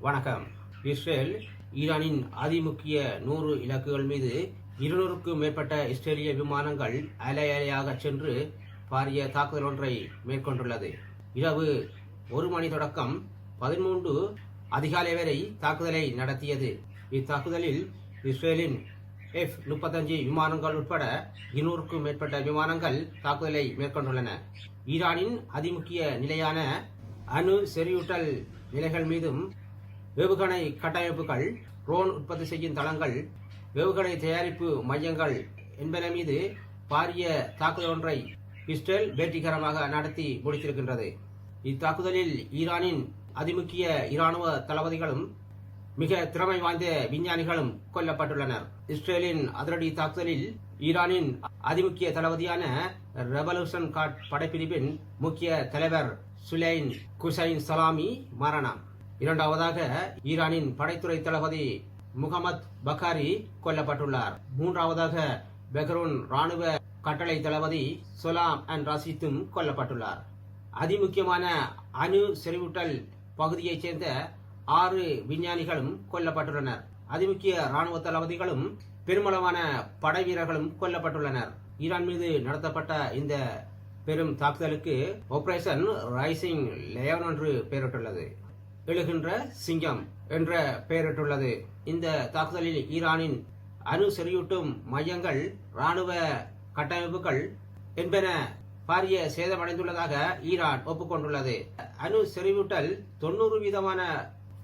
வணக்கம். இஸ்ரேல் ஈரானின் அதிமுக்கிய 100 இலக்குகள் மீது 200க்கும் மேற்பட்ட இஸ்ரேலிய விமானங்கள் அலை அலையாக சென்று பாரிய தாக்குதல் ஒன்றை மேற்கொண்டுள்ளது. இரவு 1 மணி தொடக்கம் 13 அதிகாலை வரை தாக்குதலை நடத்தியது. இத்தாக்குதலில் இஸ்ரேலின் F-35 விமானங்கள் உட்பட 200க்கும் மேற்பட்ட விமானங்கள் தாக்குதலை மேற்கொண்டுள்ளன. ஈரானின் அதிமுக்கிய நிலையான அணு செறிவூட்டல் நிலைகள் மீதும் ஏவுகணை கட்டமைப்புகள், ட்ரோன் உற்பத்தி செய்யும் தளங்கள், ஏவுகணை தயாரிப்பு மையங்கள் என்பன மீது பாரிய தாக்குதல் ஒன்றை இஸ்ரேல் வெற்றிகரமாக நடத்தி முடித்திருக்கின்றது. இத்தாக்குதலில் ஈரானின் அதிமுக்கிய இராணுவ தளபதிகளும் மிக திறமை வாய்ந்த விஞ்ஞானிகளும் கொல்லப்பட்டுள்ளனர். இஸ்ரேலின் அதிரடி தாக்குதலில் ஈரானின் அதிமுக்கிய தளபதியான ரெவல்யூஷன் கார்ட் படைப்பிரிவின் முக்கிய தலைவர் சுலைன் குசைன் சலாமி மரணம். இரண்டாவதாக ஈரானின் படைத்துறை தளபதி முகமது பக்காரி கொல்லப்பட்டுள்ளார். மூன்றாவதாக பெஹ்ரூன் ராணுவ கட்டளை தளபதி சொலாம் அண்ட் ரஷீத்தும் கொல்லப்பட்டுள்ளார். அதிமுக்கியமான அணு செறிவூட்டல் பகுதியைச் சேர்ந்த 6 விஞ்ஞானிகளும் கொல்லப்பட்டுள்ளனர். அதிமுக்கிய ராணுவ தளபதிகளும் பெருமளவான படை வீரர்களும் கொல்லப்பட்டுள்ளனர். ஈரான் மீது நடத்தப்பட்ட இந்த பெரும் தாக்குதலுக்கு ஆபரேஷன் ரைசிங் லயன் என்று பெயரிட்டுள்ளது. எழுகின்ற சிங்கம் என்ற பெயரிட்டுள்ளது. இந்த தாக்குதலில் ஈரானின் அணு செறியூட்டும் மையங்கள், ராணுவ கட்டமைப்புகள் என்பன பாரிய சேதமடைந்துள்ளதாக ஈரான் ஒப்புக்கொண்டுள்ளது. அணு செறிவூட்டல் 90%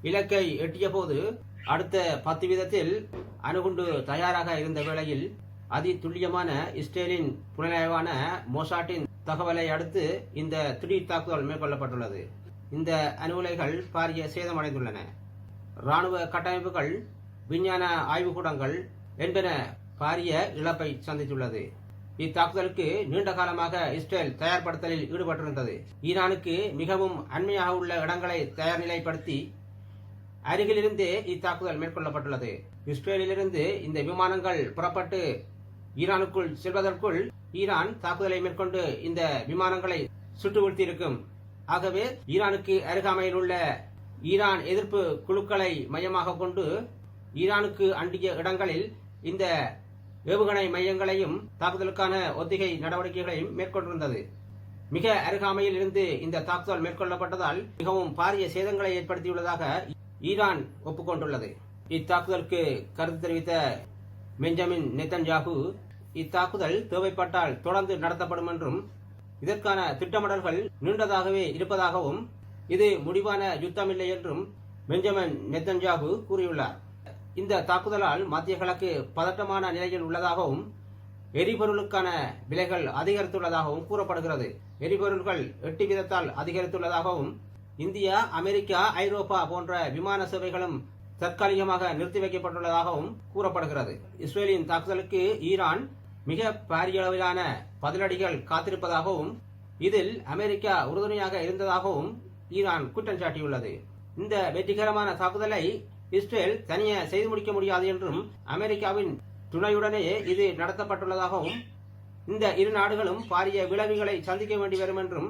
இலக்கை எட்டிய போது அடுத்த 10% அணுகுண்டு தயாராக இருந்த வேளையில் அதி துல்லியமான இஸ்ரேலின் புலனாய்வான மொசாட்டின் தகவலை அடுத்து இந்த திடீர் தாக்குதல் மேற்கொள்ளப்பட்டுள்ளது. இந்த அணு உலைகள் பாரிய சேதமடைந்துள்ளன. ராணுவ கட்டமைப்புகள், விஞ்ஞான ஆய்வுக்கூடங்கள் என்பன பாரிய இழப்பை சந்தித்துள்ளது. இத்தாக்குதலுக்கு நீண்ட காலமாக இஸ்ரேல் தயார்படுத்தலில் ஈடுபட்டிருந்தது. ஈரானுக்கு மிகவும் அண்மையாக உள்ள இடங்களை தயார் நிலைப்படுத்தி அருகிலிருந்தே இத்தாக்குதல் மேற்கொள்ளப்பட்டுள்ளது. இஸ்ரேலிலிருந்து இந்த விமானங்கள் புறப்பட்டு ஈரானுக்குள் செல்வதற்குள் ஈரான் தாக்குதலை மேற்கொண்டு இந்த விமானங்களை சுட்டு வீழ்த்தியிருக்கும். ஆகவே ஈரானுக்கு அருகாமையில் உள்ள ஈரான் எதிர்ப்பு குழுக்களை மையமாக கொண்டு ஈரானுக்கு அண்டிய இடங்களில் இந்த ஏவுகணை மையங்களையும் தாக்குதலுக்கான ஒத்திகை நடவடிக்கைகளையும் மேற்கொண்டிருந்தது. மிக அருகாமையில் இருந்து இந்த தாக்குதல் மேற்கொள்ளப்பட்டதால் மிகவும் பாரிய சேதங்களை ஏற்படுத்தியுள்ளதாக ஈரான் ஒப்புக்கொண்டுள்ளது. இத்தாக்குதலுக்கு கருத்து தெரிவித்த பெஞ்சமின் நெத்தன்யாகு, இத்தாக்குதல் தேவைப்பட்டால் தொடர்ந்து நடத்தப்படும் என்றும், இதற்கான திட்டமிடல்கள் நீண்டதாகவே இருப்பதாகவும், இது முடிவான யுத்தமில்லை என்றும் பெஞ்சமின் நெத்தன்யாகு கூறியுள்ளார். இந்த தாக்குதலால் மத்திய கிழக்கு பதட்டமான நிலையில் உள்ளதாகவும், எரிபொருளுக்கான விலைகள் அதிகரித்துள்ளதாகவும் கூறப்படுகிறது. எரிபொருள்கள் 8 வீதத்தால் அதிகரித்துள்ளதாகவும், இந்தியா, அமெரிக்கா, ஐரோப்பா போன்ற விமான சேவைகளும் தற்காலிகமாக நிறுத்தி வைக்கப்பட்டுள்ளதாகவும் கூறப்படுகிறது. இஸ்ரேலின் தாக்குதலுக்கு ஈரான் மிக பாரிய அளவிலான பதிலடிகள் காத்திருப்பதாகவும், இதில் அமெரிக்கா உறுதுணையாக இருந்ததாகவும் ஈரான் குற்றம் சாட்டியுள்ளது. இந்த வெற்றிகரமான தாக்குதலை இஸ்ரேல் தனியே செய்து முடிக்க முடியாது என்றும், அமெரிக்காவின் துணையுடனேயே இது நடத்தப்பட்டுள்ளதாகவும், இந்த இரு நாடுகளும் பாரிய விளைவுகளை சந்திக்க வேண்டி வரும் என்றும்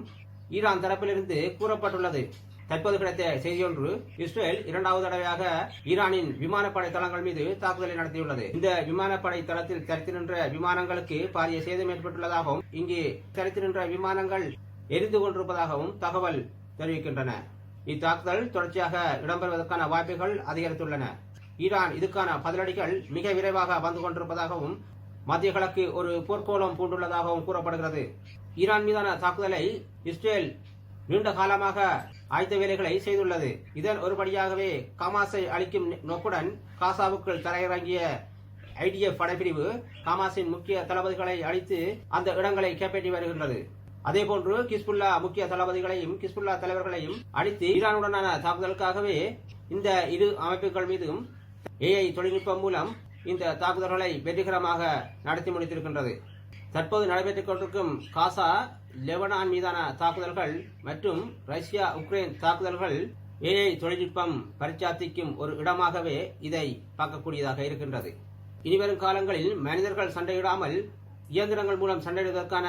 ஈரான் தரப்பிலிருந்து கூறப்பட்டுள்ளது. தற்போது கிடைத்த செய்தியொன்று, இஸ்ரேல் 2வது தடவையாக ஈரானின் விமானப்படை தளங்கள் மீது தாக்குதலை நடத்தியுள்ளது. இந்த விமானப்படை தளத்தில் தரித்து நின்ற விமானங்களுக்கு பாரிய சேதம் ஏற்பட்டுள்ளதாகவும், இங்கு தரித்து நின்ற விமானங்கள் எரிந்து கொண்டிருப்பதாகவும் தகவல் தெரிவிக்கின்றன. இத்தாக்குதல் தொடர்ச்சியாக இடம்பெறுவதற்கான வாய்ப்புகள் அதிகரித்துள்ளன. ஈரான் இதுக்கான பதிலடிகள் மிக விரைவாக வந்து கொண்டிருப்பதாகவும், மத்திய கிழக்கு ஒரு போர்க்கோளம் பூண்டுள்ளதாகவும் கூறப்படுகிறது. ஈரான் மீதான தாக்குதலை இஸ்ரேல் நீண்ட காலமாக ஆயத்த வேலைகளை செய்துள்ளது. இதன் ஒருபடியாகவே ஹமாஸை அழிக்கும் நோக்குடன் காசாவுக்குள் தரையிறங்கிய IDF படைப்பிரிவு ஹமாஸின் முக்கிய தளபதிகளை அழித்து அந்த இடங்களை கைப்பற்றி வருகின்றது. அதேபோன்று ஹிஸ்புல்லா முக்கிய தளபதிகளையும் ஹிஸ்புல்லா தலைவர்களையும் அழித்து ஈரானுடனான தாக்குதலுக்காகவே இந்த இரு அமைப்புகள் மீதும் AI தொழில்நுட்பம் மூலம் இந்த தாக்குதல்களை வெற்றிகரமாக நடத்தி முடித்திருக்கின்றது. தற்போது நடைபெற்றுக் கொண்டிருக்கும் காசா, லெபனான் மீதான தாக்குதல்கள் மற்றும் ரஷ்யா உக்ரைன் தாக்குதல்கள் AI தொழில்நுட்பம் பரிச்சாத்திக்கும் ஒரு இடமாகவே இதை பார்க்கக்கூடியதாக இருக்கின்றது. இனிவரும் காலங்களில் மனிதர்கள் சண்டையிடாமல் இயந்திரங்கள் மூலம் சண்டையிடுவதற்கான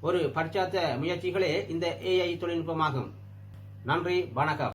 ஒரு பரிச்சாத்த முயற்சிகளே இந்த AI தொழில்நுட்பமாகும். நன்றி, வணக்கம்.